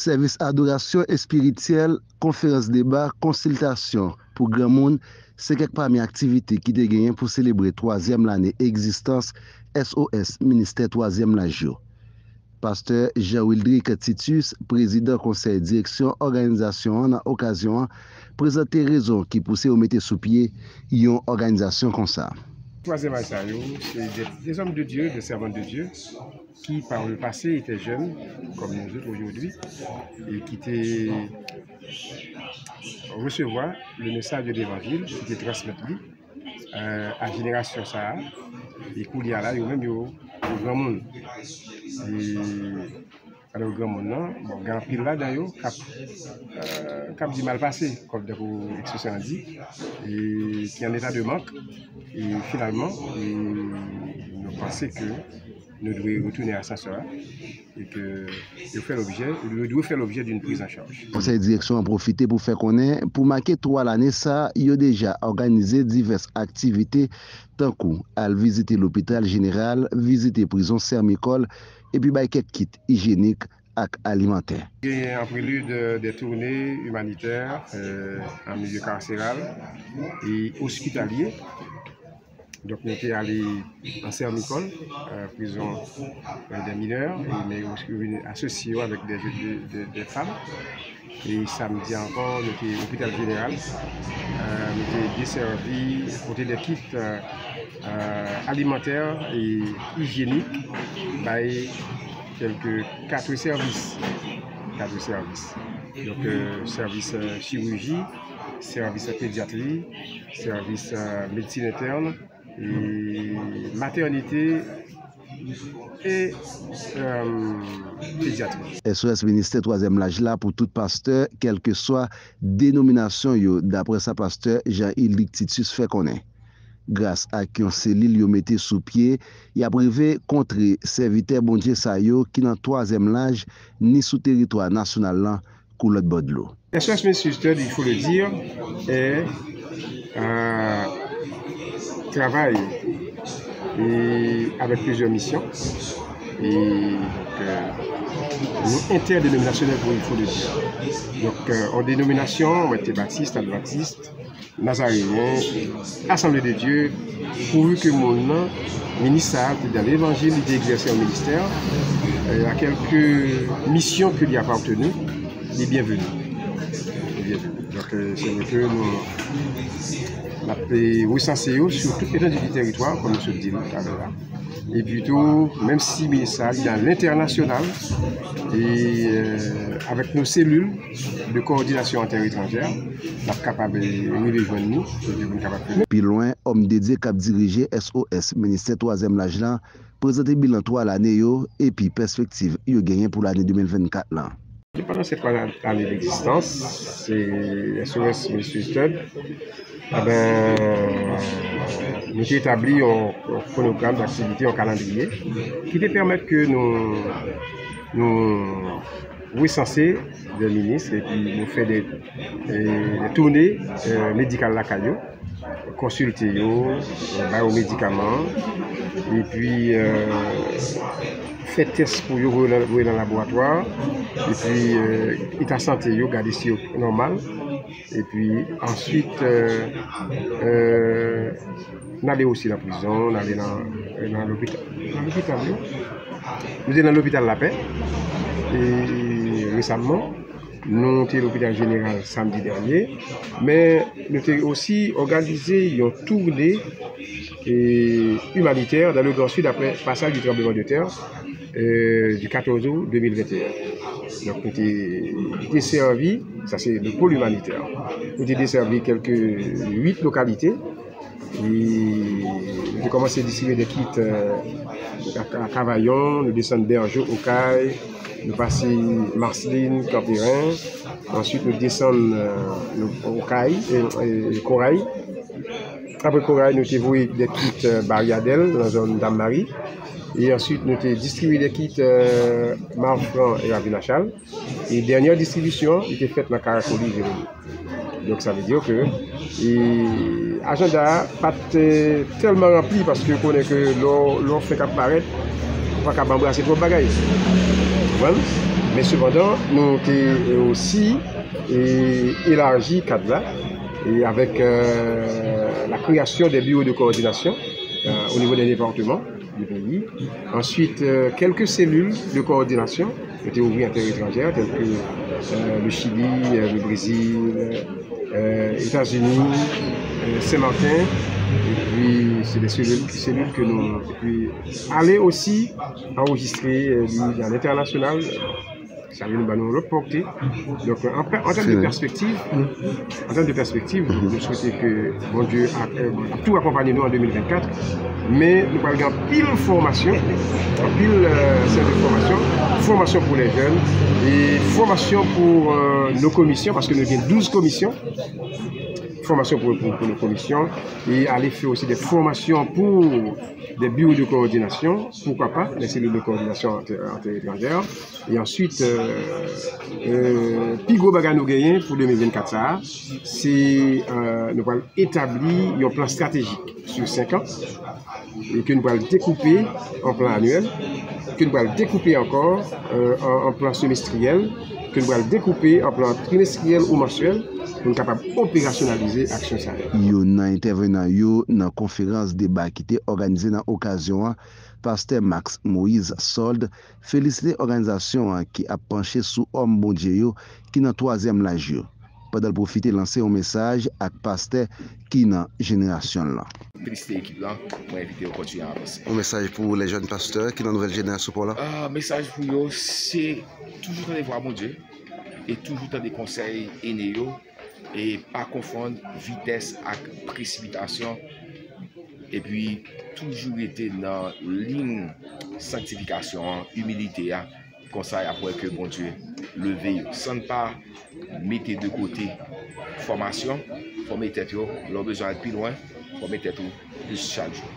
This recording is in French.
Service adoration et spirituelle, conférence débat, consultation pour grand monde, c'est quelques parmi activités qui te gagné pour célébrer 3e l'année existence SOS ministère 3e l'âge. Pasteur Jean-Wildrick Titus, président conseil direction organisation en occasion présenter raison qui poussait au mettre sous pied une organisation comme ça. 3e âge, c'est des hommes de Dieu, des servants de Dieu qui par le passé étaient jeunes comme nous autres aujourd'hui et qui étaient recevoir le message de l'évangile qui était transmis à la génération ça et qu'il y a là même au grand monde. Alors, le grand monde, bon, grand pile là, d'ailleurs, cap dit mal passé, comme l'expression a dit, et qui est en état de manque. Et finalement, nous pensons que nous devons retourner à sa soeur et que nous devons faire l'objet d'une prise en charge. Le conseil de direction a profité pour faire connaître, pour marquer 3 l'année, ça, il a déjà organisé diverses activités, tant qu'on a visité l'hôpital général, visité la prison Sermicole, et puis quelques kits hygiéniques et alimentaires. En prélude des tournées humanitaires en milieu carcéral et hospitalier. Donc nous étions allés en Sermicole, prison des mineurs, mais aussi associés avec des femmes. Et samedi encore, nous étions à l'hôpital général. Nous étions desservis, côté des kits alimentaires et hygiéniques, par quelques 4 services. Donc, service chirurgie, service pédiatrie, service médecine interne, et maternité et pédiatrie. SOS ministère 3e l'âge là pour tout pasteur, quelle que soit dénomination, d'après sa pasteur Jean-Wildrick Titus fait connaître. Grâce à qui on cellule yo mette sous pied, il a privé contre serviteur bon Dieu sa yo qui dans 3e l'âge ni sous territoire national là pour l'autre bord de l'eau. SOS ministère, il faut le dire, est travail et avec plusieurs missions et interdénominationnelles, il faut le dire. Donc en dénomination, on était baptiste, adventiste, nazaréen, Assemblée de Dieu, pourvu que mon ministre dans l'évangile, il a exercé un ministère, il y a quelques missions qu'il y a appartenues, il est bienvenu. Donc c'est vrai que nous avons recensé sur toute l'étendue du territoire, comme je le dis tout à l'heure. Et plutôt, même si le ministère est dans l'international, et avec nos cellules de coordination inter-étrangère, nous sommes capables de nous rejoindre. Puis loin, homme dédié qui a dirigé SOS, ministère 3e l'âge là, présenté bilan 3 l'année et puis perspective il gagné pour l'année 2024 là. Pendant cette 3 années d'existence, c'est SOS Ministère, nous avons établi un chronogramme d'activité en calendrier qui te permet que nous recenser des ministres et puis nous faire des tournées médicales la caillou, consulter aux médicaments et puis faire test pour eux dans le laboratoire et puis état santé garder si normal et puis ensuite on allait aussi dans la prison, on allait dans l'hôpital. Nous sommes dans l'hôpital La Paix et récemment nous étions à l'hôpital général samedi dernier, mais nous avons aussi organisé une tournée humanitaire dans le Grand Sud après le passage du tremblement de terre du 14 août 2021. Donc nous avons desservi, ça c'est le pôle humanitaire, nous avons desservi quelques 8 localités et nous avons commencé à distribuer des kits à Cavaillon, nous descendons Bergeau, Ocaille, nous passons Marceline, Campérin, ensuite nous descendons Ocaille et Corail. Après Corail, nous avons vu des kits Bariadel dans la zone d'Anne-Marie. Et ensuite, nous avons distribué des kits Marfran et Ravinachal. Et dernière distribution était faite dans Caracoli. Donc ça veut dire que l'agenda n'est pas tellement rempli parce que connaît que l'on fait apparaître pas qu'à embrasser trop de bagailles. Mais cependant, nous avons aussi élargi le cadre là, et avec la création des bureaux de coordination au niveau des départements du pays. Ensuite, quelques cellules de coordination ont été ouvertes en terre étrangère, telles que le Chili, le Brésil, États-Unis, Saint-Martin. Et puis, c'est des cellules que nous... Et puis, aller aussi enregistrer à l'international. Ça veut nous l'autre portée. Donc, en termes de perspective, je souhaitais que mon Dieu a tout accompagné nous en 2024, mais nous parlons en pile formation, formation pour les jeunes et formation pour nos commissions, parce que nous avons 12 commissions. Formation pour nos commissions et aller faire aussi des formations pour des bureaux de coordination, pourquoi pas, les cellules de coordination en terre étrangère. Et ensuite, plus gros bagage nous gagnons pour 2024, c'est nous allons établir un plan stratégique sur 5 ans et que nous allons découper en plan annuel, que nous allons découper encore en plan semestriel, que nous allons découper en plan trimestriel ou mensuel pour être capable d'opérationnaliser l'action salaire. Yo nan intervenant yo dans conférence débat qui était organisée dans l'occasion, pasteur Max Moïse Solde félicité l'organisation qui a penché sous homme bon Dieu yo qui dans 3e l'âge yo. Pendant profiter lancer un message à pasteur qui dans génération là. Féliciter l'équipe là, moi inviter à continuer à avancer. Un message pour les jeunes pasteurs qui dans nouvelle génération pour là. Message pour eux, c'est toujours aller voir mon Dieu et toujours dans des conseils aînés et pas confondre vitesse avec précipitation et puis toujours être dans ligne sanctification, humilité, conseil après que bon Dieu lever sans ne pas mettre de côté formation, former tête, leur besoin de plus loin, former tête plus chaque jour.